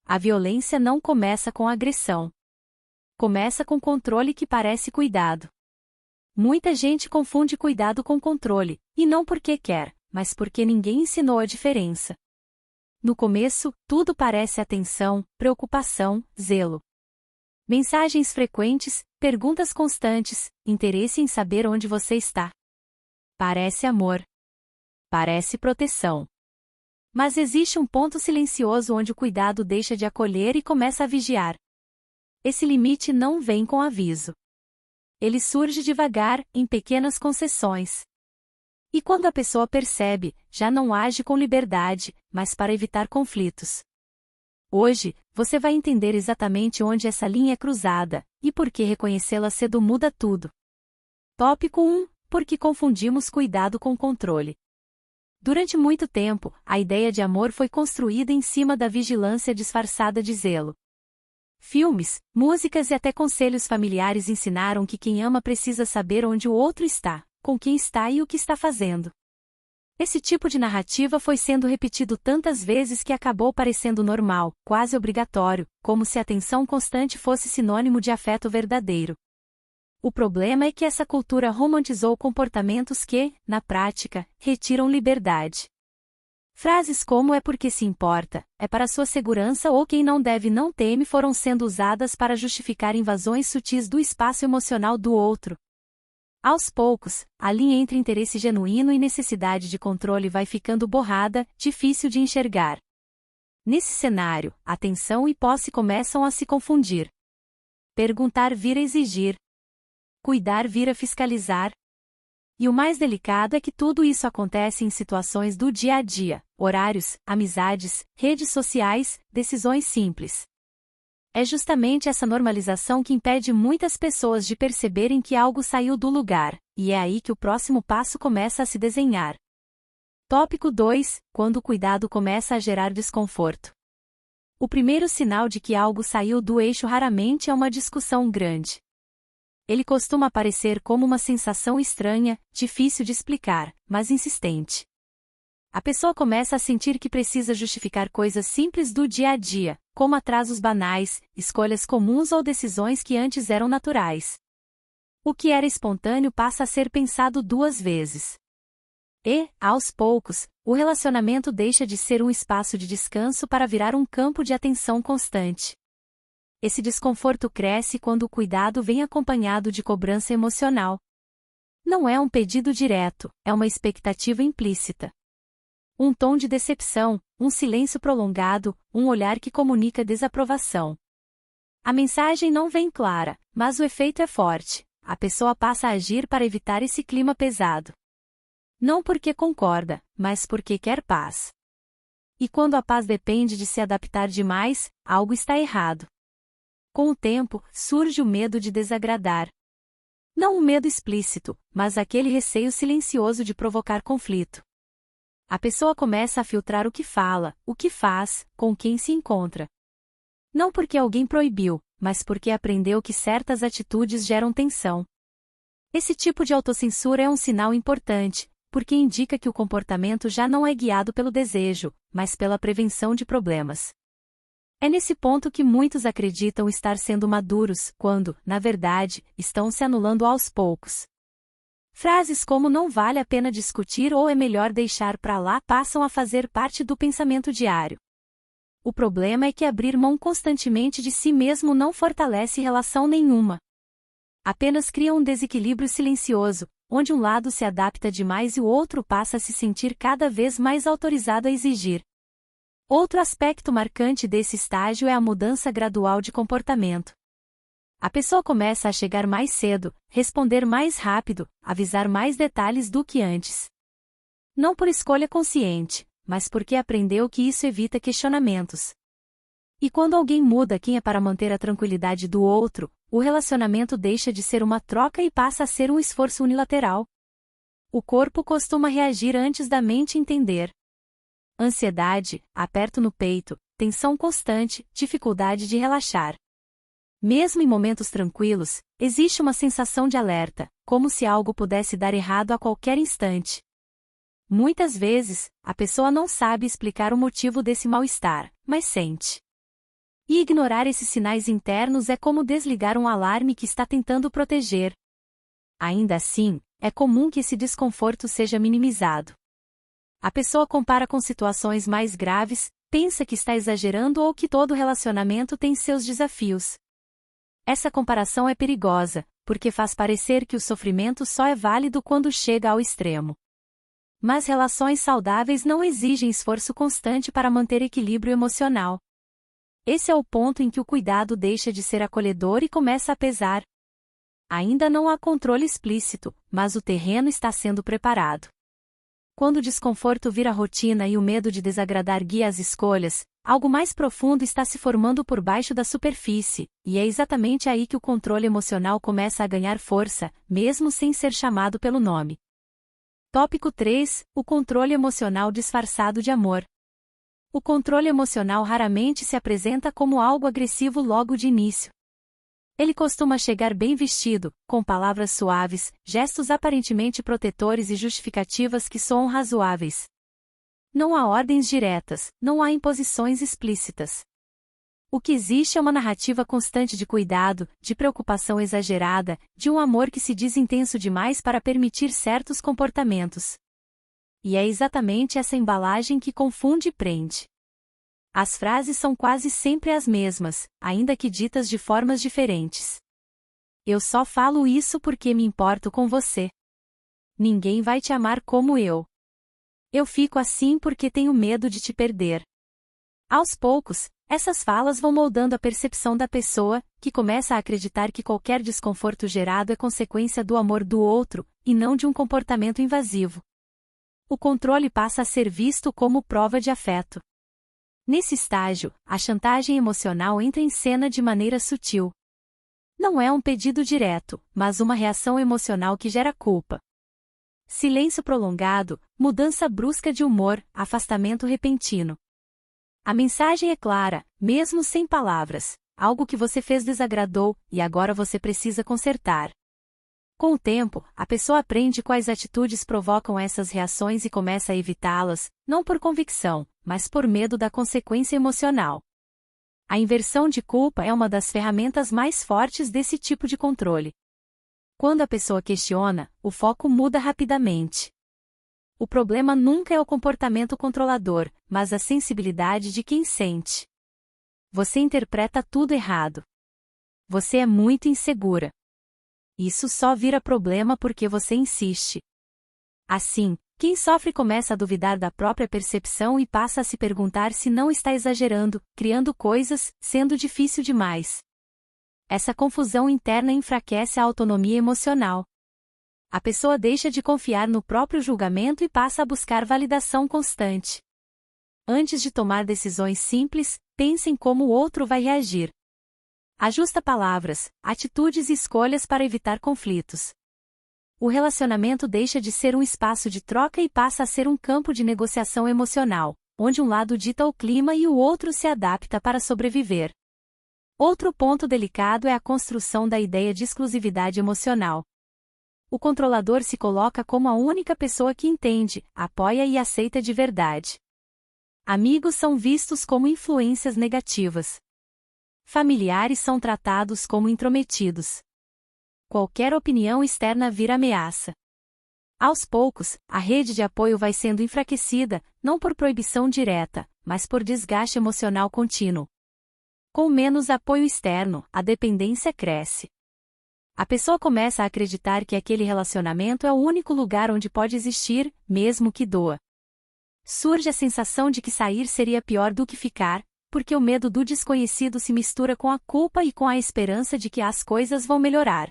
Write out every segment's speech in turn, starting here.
A violência não começa com agressão. Começa com controle que parece cuidado. Muita gente confunde cuidado com controle, e não porque quer, mas porque ninguém ensinou a diferença. No começo, tudo parece atenção, preocupação, zelo. Mensagens frequentes, perguntas constantes, interesse em saber onde você está. Parece amor. Parece proteção. Mas existe um ponto silencioso onde o cuidado deixa de acolher e começa a vigiar. Esse limite não vem com aviso. Ele surge devagar, em pequenas concessões. E quando a pessoa percebe, já não age com liberdade, mas para evitar conflitos. Hoje, você vai entender exatamente onde essa linha é cruzada, e por que reconhecê-la cedo muda tudo. Tópico 1. Por que confundimos cuidado com controle? Durante muito tempo, a ideia de amor foi construída em cima da vigilância disfarçada de zelo. Filmes, músicas e até conselhos familiares ensinaram que quem ama precisa saber onde o outro está, com quem está e o que está fazendo. Esse tipo de narrativa foi sendo repetido tantas vezes que acabou parecendo normal, quase obrigatório, como se a atenção constante fosse sinônimo de afeto verdadeiro. O problema é que essa cultura romantizou comportamentos que, na prática, retiram liberdade. Frases como "é porque se importa", "é para sua segurança" ou "quem não deve não teme" foram sendo usadas para justificar invasões sutis do espaço emocional do outro. Aos poucos, a linha entre interesse genuíno e necessidade de controle vai ficando borrada, difícil de enxergar. Nesse cenário, atenção e posse começam a se confundir. Perguntar vira exigir. Cuidar vira fiscalizar. E o mais delicado é que tudo isso acontece em situações do dia a dia, horários, amizades, redes sociais, decisões simples. É justamente essa normalização que impede muitas pessoas de perceberem que algo saiu do lugar, e é aí que o próximo passo começa a se desenhar. Tópico 2. Quando o cuidado começa a gerar desconforto. O primeiro sinal de que algo saiu do eixo raramente é uma discussão grande. Ele costuma aparecer como uma sensação estranha, difícil de explicar, mas insistente. A pessoa começa a sentir que precisa justificar coisas simples do dia a dia, como atrasos banais, escolhas comuns ou decisões que antes eram naturais. O que era espontâneo passa a ser pensado 2 vezes. E, aos poucos, o relacionamento deixa de ser um espaço de descanso para virar um campo de atenção constante. Esse desconforto cresce quando o cuidado vem acompanhado de cobrança emocional. Não é um pedido direto, é uma expectativa implícita. Um tom de decepção, um silêncio prolongado, um olhar que comunica desaprovação. A mensagem não vem clara, mas o efeito é forte. A pessoa passa a agir para evitar esse clima pesado. Não porque concorda, mas porque quer paz. E quando a paz depende de se adaptar demais, algo está errado. Com o tempo, surge o medo de desagradar. Não um medo explícito, mas aquele receio silencioso de provocar conflito. A pessoa começa a filtrar o que fala, o que faz, com quem se encontra. Não porque alguém proibiu, mas porque aprendeu que certas atitudes geram tensão. Esse tipo de autocensura é um sinal importante, porque indica que o comportamento já não é guiado pelo desejo, mas pela prevenção de problemas. É nesse ponto que muitos acreditam estar sendo maduros, quando, na verdade, estão se anulando aos poucos. Frases como "não vale a pena discutir" ou "é melhor deixar pra lá" passam a fazer parte do pensamento diário. O problema é que abrir mão constantemente de si mesmo não fortalece relação nenhuma. Apenas cria um desequilíbrio silencioso, onde um lado se adapta demais e o outro passa a se sentir cada vez mais autorizado a exigir. Outro aspecto marcante desse estágio é a mudança gradual de comportamento. A pessoa começa a chegar mais cedo, responder mais rápido, avisar mais detalhes do que antes. Não por escolha consciente, mas porque aprendeu que isso evita questionamentos. E quando alguém muda quem é para manter a tranquilidade do outro, o relacionamento deixa de ser uma troca e passa a ser um esforço unilateral. O corpo costuma reagir antes da mente entender. Ansiedade, aperto no peito, tensão constante, dificuldade de relaxar. Mesmo em momentos tranquilos, existe uma sensação de alerta, como se algo pudesse dar errado a qualquer instante. Muitas vezes, a pessoa não sabe explicar o motivo desse mal-estar, mas sente. E ignorar esses sinais internos é como desligar um alarme que está tentando proteger. Ainda assim, é comum que esse desconforto seja minimizado. A pessoa compara com situações mais graves, pensa que está exagerando ou que todo relacionamento tem seus desafios. Essa comparação é perigosa, porque faz parecer que o sofrimento só é válido quando chega ao extremo. Mas relações saudáveis não exigem esforço constante para manter equilíbrio emocional. Esse é o ponto em que o cuidado deixa de ser acolhedor e começa a pesar. Ainda não há controle explícito, mas o terreno está sendo preparado. Quando o desconforto vira rotina e o medo de desagradar guia as escolhas, algo mais profundo está se formando por baixo da superfície, e é exatamente aí que o controle emocional começa a ganhar força, mesmo sem ser chamado pelo nome. Tópico 3: O controle emocional disfarçado de amor. O controle emocional raramente se apresenta como algo agressivo logo de início. Ele costuma chegar bem vestido, com palavras suaves, gestos aparentemente protetores e justificativas que soam razoáveis. Não há ordens diretas, não há imposições explícitas. O que existe é uma narrativa constante de cuidado, de preocupação exagerada, de um amor que se diz intenso demais para permitir certos comportamentos. E é exatamente essa embalagem que confunde e prende. As frases são quase sempre as mesmas, ainda que ditas de formas diferentes. Eu só falo isso porque me importo com você. Ninguém vai te amar como eu. Eu fico assim porque tenho medo de te perder. Aos poucos, essas falas vão moldando a percepção da pessoa, que começa a acreditar que qualquer desconforto gerado é consequência do amor do outro, e não de um comportamento invasivo. O controle passa a ser visto como prova de afeto. Nesse estágio, a chantagem emocional entra em cena de maneira sutil. Não é um pedido direto, mas uma reação emocional que gera culpa. Silêncio prolongado, mudança brusca de humor, afastamento repentino. A mensagem é clara, mesmo sem palavras: algo que você fez desagradou, e agora você precisa consertar. Com o tempo, a pessoa aprende quais atitudes provocam essas reações e começa a evitá-las, não por convicção, mas por medo da consequência emocional. A inversão de culpa é uma das ferramentas mais fortes desse tipo de controle. Quando a pessoa questiona, o foco muda rapidamente. O problema nunca é o comportamento controlador, mas a sensibilidade de quem sente. Você interpreta tudo errado. Você é muito insegura. Isso só vira problema porque você insiste. Assim, quem sofre começa a duvidar da própria percepção e passa a se perguntar se não está exagerando, criando coisas, sendo difícil demais. Essa confusão interna enfraquece a autonomia emocional. A pessoa deixa de confiar no próprio julgamento e passa a buscar validação constante. Antes de tomar decisões simples, pense em como o outro vai reagir. Ajusta palavras, atitudes e escolhas para evitar conflitos. O relacionamento deixa de ser um espaço de troca e passa a ser um campo de negociação emocional, onde um lado dita o clima e o outro se adapta para sobreviver. Outro ponto delicado é a construção da ideia de exclusividade emocional. O controlador se coloca como a única pessoa que entende, apoia e aceita de verdade. Amigos são vistos como influências negativas. Familiares são tratados como intrometidos. Qualquer opinião externa vira ameaça. Aos poucos, a rede de apoio vai sendo enfraquecida, não por proibição direta, mas por desgaste emocional contínuo. Com menos apoio externo, a dependência cresce. A pessoa começa a acreditar que aquele relacionamento é o único lugar onde pode existir, mesmo que doa. Surge a sensação de que sair seria pior do que ficar, porque o medo do desconhecido se mistura com a culpa e com a esperança de que as coisas vão melhorar.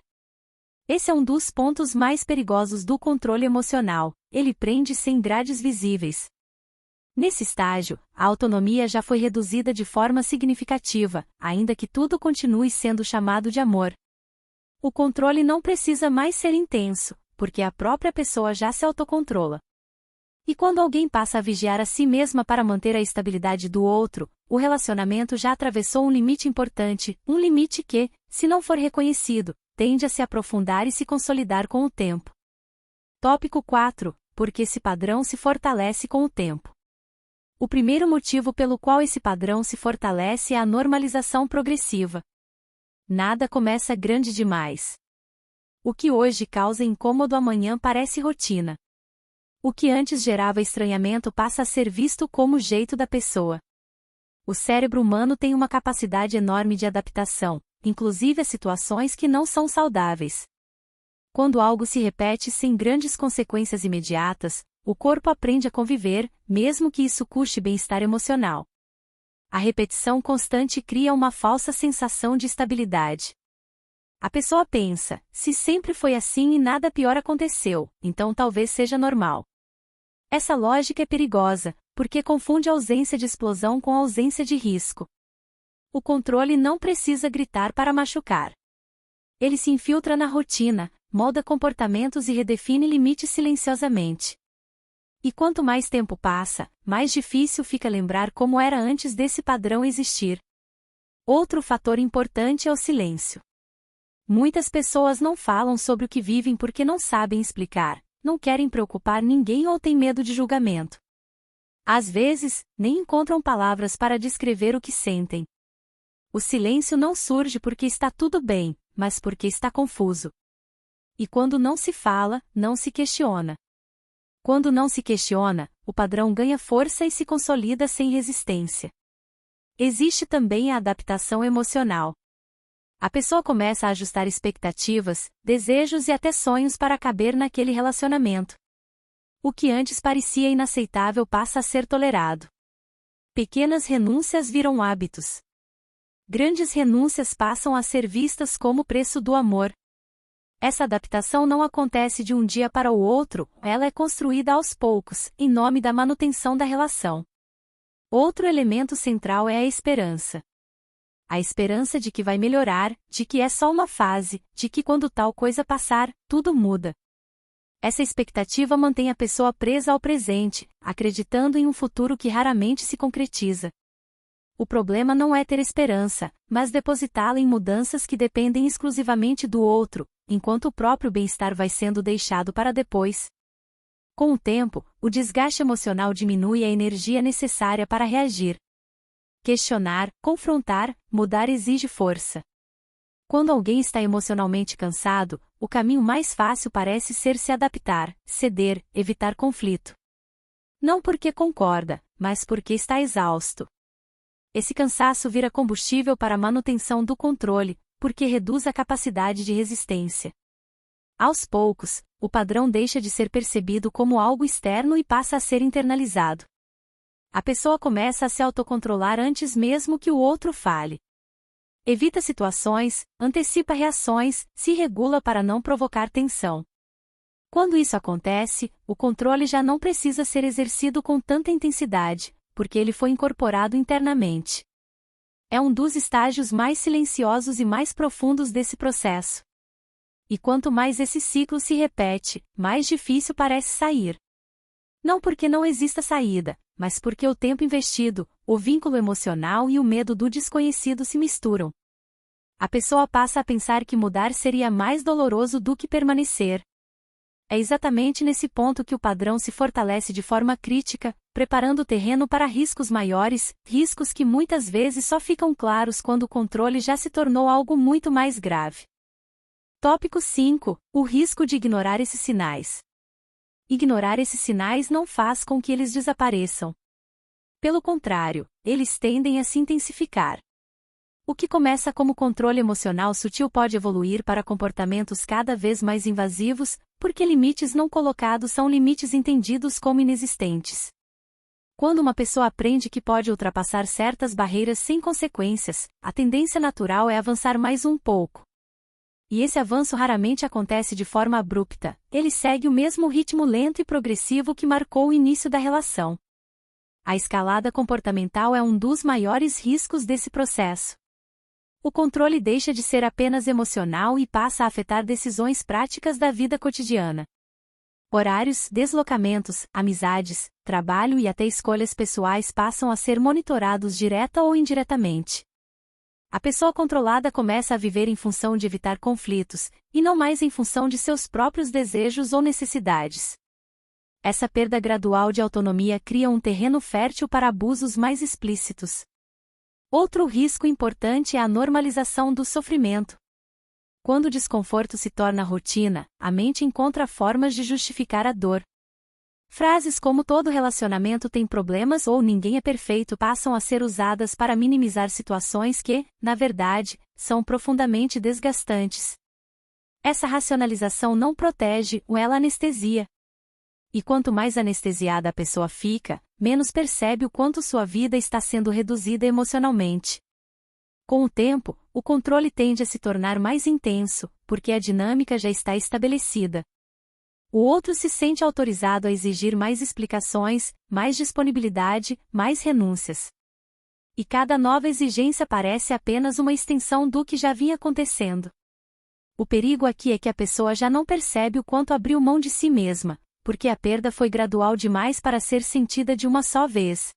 Esse é um dos pontos mais perigosos do controle emocional, ele prende sem grades visíveis. Nesse estágio, a autonomia já foi reduzida de forma significativa, ainda que tudo continue sendo chamado de amor. O controle não precisa mais ser intenso, porque a própria pessoa já se autocontrola. E quando alguém passa a vigiar a si mesma para manter a estabilidade do outro, o relacionamento já atravessou um limite importante, um limite que, se não for reconhecido, tende a se aprofundar e se consolidar com o tempo. Tópico 4: Porque esse padrão se fortalece com o tempo. O primeiro motivo pelo qual esse padrão se fortalece é a normalização progressiva. Nada começa grande demais. O que hoje causa incômodo amanhã parece rotina. O que antes gerava estranhamento passa a ser visto como o jeito da pessoa. O cérebro humano tem uma capacidade enorme de adaptação, inclusive a situações que não são saudáveis. Quando algo se repete sem grandes consequências imediatas, o corpo aprende a conviver, mesmo que isso custe bem-estar emocional. A repetição constante cria uma falsa sensação de estabilidade. A pessoa pensa, se sempre foi assim e nada pior aconteceu, então talvez seja normal. Essa lógica é perigosa, porque confunde a ausência de explosão com a ausência de risco. O controle não precisa gritar para machucar. Ele se infiltra na rotina, molda comportamentos e redefine limites silenciosamente. E quanto mais tempo passa, mais difícil fica lembrar como era antes desse padrão existir. Outro fator importante é o silêncio. Muitas pessoas não falam sobre o que vivem porque não sabem explicar, não querem preocupar ninguém ou têm medo de julgamento. Às vezes, nem encontram palavras para descrever o que sentem. O silêncio não surge porque está tudo bem, mas porque está confuso. E quando não se fala, não se questiona. Quando não se questiona, o padrão ganha força e se consolida sem resistência. Existe também a adaptação emocional. A pessoa começa a ajustar expectativas, desejos e até sonhos para caber naquele relacionamento. O que antes parecia inaceitável passa a ser tolerado. Pequenas renúncias viram hábitos. Grandes renúncias passam a ser vistas como preço do amor. Essa adaptação não acontece de um dia para o outro, ela é construída aos poucos, em nome da manutenção da relação. Outro elemento central é a esperança. A esperança de que vai melhorar, de que é só uma fase, de que quando tal coisa passar, tudo muda. Essa expectativa mantém a pessoa presa ao presente, acreditando em um futuro que raramente se concretiza. O problema não é ter esperança, mas depositá-la em mudanças que dependem exclusivamente do outro, enquanto o próprio bem-estar vai sendo deixado para depois. Com o tempo, o desgaste emocional diminui a energia necessária para reagir. Questionar, confrontar, mudar exige força. Quando alguém está emocionalmente cansado, o caminho mais fácil parece ser se adaptar, ceder, evitar conflito. Não porque concorda, mas porque está exausto. Esse cansaço vira combustível para a manutenção do controle, porque reduz a capacidade de resistência. Aos poucos, o padrão deixa de ser percebido como algo externo e passa a ser internalizado. A pessoa começa a se autocontrolar antes mesmo que o outro fale. Evita situações, antecipa reações, se regula para não provocar tensão. Quando isso acontece, o controle já não precisa ser exercido com tanta intensidade, porque ele foi incorporado internamente. É um dos estágios mais silenciosos e mais profundos desse processo. E quanto mais esse ciclo se repete, mais difícil parece sair. Não porque não exista saída, mas porque o tempo investido, o vínculo emocional e o medo do desconhecido se misturam. A pessoa passa a pensar que mudar seria mais doloroso do que permanecer. É exatamente nesse ponto que o padrão se fortalece de forma crítica, preparando o terreno para riscos maiores, riscos que muitas vezes só ficam claros quando o controle já se tornou algo muito mais grave. Tópico 5. O risco de ignorar esses sinais. Ignorar esses sinais não faz com que eles desapareçam. Pelo contrário, eles tendem a se intensificar. O que começa como controle emocional sutil pode evoluir para comportamentos cada vez mais invasivos, porque limites não colocados são limites entendidos como inexistentes. Quando uma pessoa aprende que pode ultrapassar certas barreiras sem consequências, a tendência natural é avançar mais um pouco. E esse avanço raramente acontece de forma abrupta, ele segue o mesmo ritmo lento e progressivo que marcou o início da relação. A escalada comportamental é um dos maiores riscos desse processo. O controle deixa de ser apenas emocional e passa a afetar decisões práticas da vida cotidiana. Horários, deslocamentos, amizades, trabalho e até escolhas pessoais passam a ser monitorados direta ou indiretamente. A pessoa controlada começa a viver em função de evitar conflitos, e não mais em função de seus próprios desejos ou necessidades. Essa perda gradual de autonomia cria um terreno fértil para abusos mais explícitos. Outro risco importante é a normalização do sofrimento. Quando o desconforto se torna rotina, a mente encontra formas de justificar a dor. Frases como todo relacionamento tem problemas ou ninguém é perfeito passam a ser usadas para minimizar situações que, na verdade, são profundamente desgastantes. Essa racionalização não protege, ela anestesia. E quanto mais anestesiada a pessoa fica, menos percebe o quanto sua vida está sendo reduzida emocionalmente. Com o tempo, o controle tende a se tornar mais intenso, porque a dinâmica já está estabelecida. O outro se sente autorizado a exigir mais explicações, mais disponibilidade, mais renúncias. E cada nova exigência parece apenas uma extensão do que já vinha acontecendo. O perigo aqui é que a pessoa já não percebe o quanto abriu mão de si mesma, porque a perda foi gradual demais para ser sentida de uma só vez.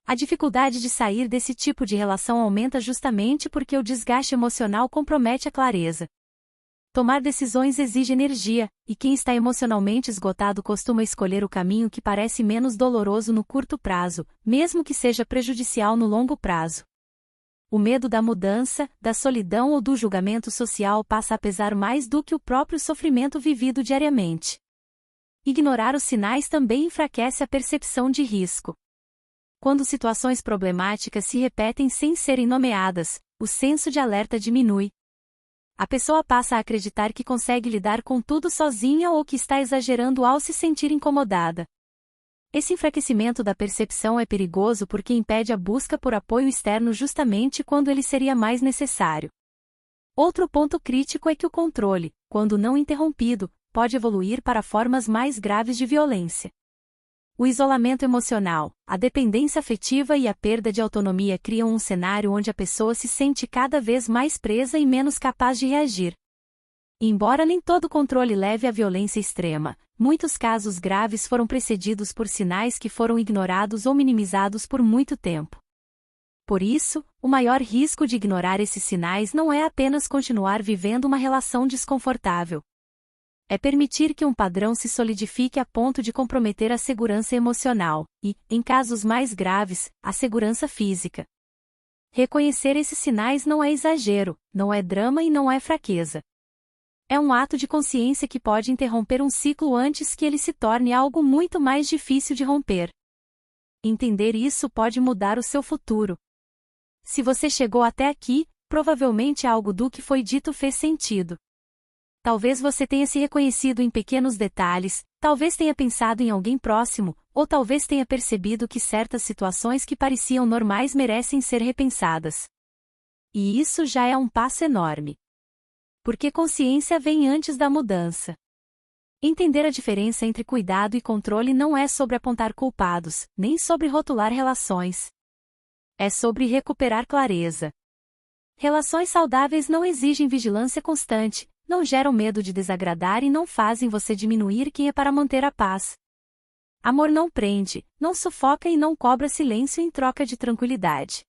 A dificuldade de sair desse tipo de relação aumenta justamente porque o desgaste emocional compromete a clareza. Tomar decisões exige energia, e quem está emocionalmente esgotado costuma escolher o caminho que parece menos doloroso no curto prazo, mesmo que seja prejudicial no longo prazo. O medo da mudança, da solidão ou do julgamento social passa a pesar mais do que o próprio sofrimento vivido diariamente. Ignorar os sinais também enfraquece a percepção de risco. Quando situações problemáticas se repetem sem serem nomeadas, o senso de alerta diminui. A pessoa passa a acreditar que consegue lidar com tudo sozinha ou que está exagerando ao se sentir incomodada. Esse enfraquecimento da percepção é perigoso porque impede a busca por apoio externo justamente quando ele seria mais necessário. Outro ponto crítico é que o controle, quando não interrompido, pode evoluir para formas mais graves de violência. O isolamento emocional, a dependência afetiva e a perda de autonomia criam um cenário onde a pessoa se sente cada vez mais presa e menos capaz de reagir. Embora nem todo controle leve à violência extrema, muitos casos graves foram precedidos por sinais que foram ignorados ou minimizados por muito tempo. Por isso, o maior risco de ignorar esses sinais não é apenas continuar vivendo uma relação desconfortável. É permitir que um padrão se solidifique a ponto de comprometer a segurança emocional e, em casos mais graves, a segurança física. Reconhecer esses sinais não é exagero, não é drama e não é fraqueza. É um ato de consciência que pode interromper um ciclo antes que ele se torne algo muito mais difícil de romper. Entender isso pode mudar o seu futuro. Se você chegou até aqui, provavelmente algo do que foi dito fez sentido. Talvez você tenha se reconhecido em pequenos detalhes, talvez tenha pensado em alguém próximo, ou talvez tenha percebido que certas situações que pareciam normais merecem ser repensadas. E isso já é um passo enorme. Porque consciência vem antes da mudança. Entender a diferença entre cuidado e controle não é sobre apontar culpados, nem sobre rotular relações. É sobre recuperar clareza. Relações saudáveis não exigem vigilância constante, não geram medo de desagradar e não fazem você diminuir quem é para manter a paz. Amor não prende, não sufoca e não cobra silêncio em troca de tranquilidade.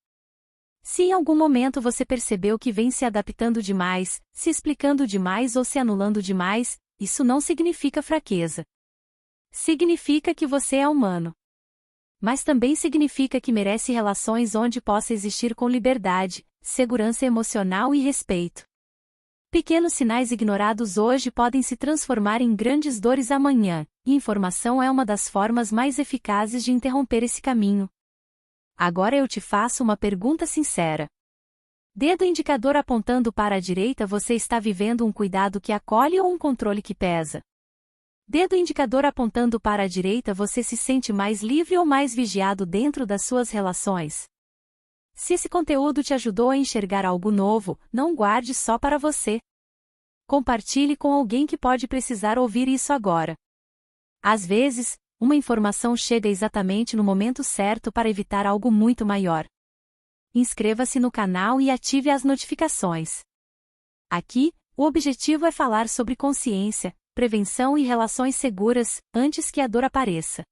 Se em algum momento você percebeu que vem se adaptando demais, se explicando demais ou se anulando demais, isso não significa fraqueza. Significa que você é humano. Mas também significa que merece relações onde possa existir com liberdade, segurança emocional e respeito. Pequenos sinais ignorados hoje podem se transformar em grandes dores amanhã, e informação é uma das formas mais eficazes de interromper esse caminho. Agora eu te faço uma pergunta sincera. Dedo indicador apontando para a direita, você está vivendo um cuidado que acolhe ou um controle que pesa? Dedo indicador apontando para a direita, você se sente mais livre ou mais vigiado dentro das suas relações? Se esse conteúdo te ajudou a enxergar algo novo, não guarde só para você. Compartilhe com alguém que pode precisar ouvir isso agora. Às vezes, uma informação chega exatamente no momento certo para evitar algo muito maior. Inscreva-se no canal e ative as notificações. Aqui, o objetivo é falar sobre consciência, prevenção e relações seguras, antes que a dor apareça.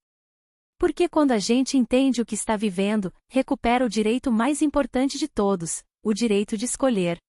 Porque quando a gente entende o que está vivendo, recupera o direito mais importante de todos, o direito de escolher.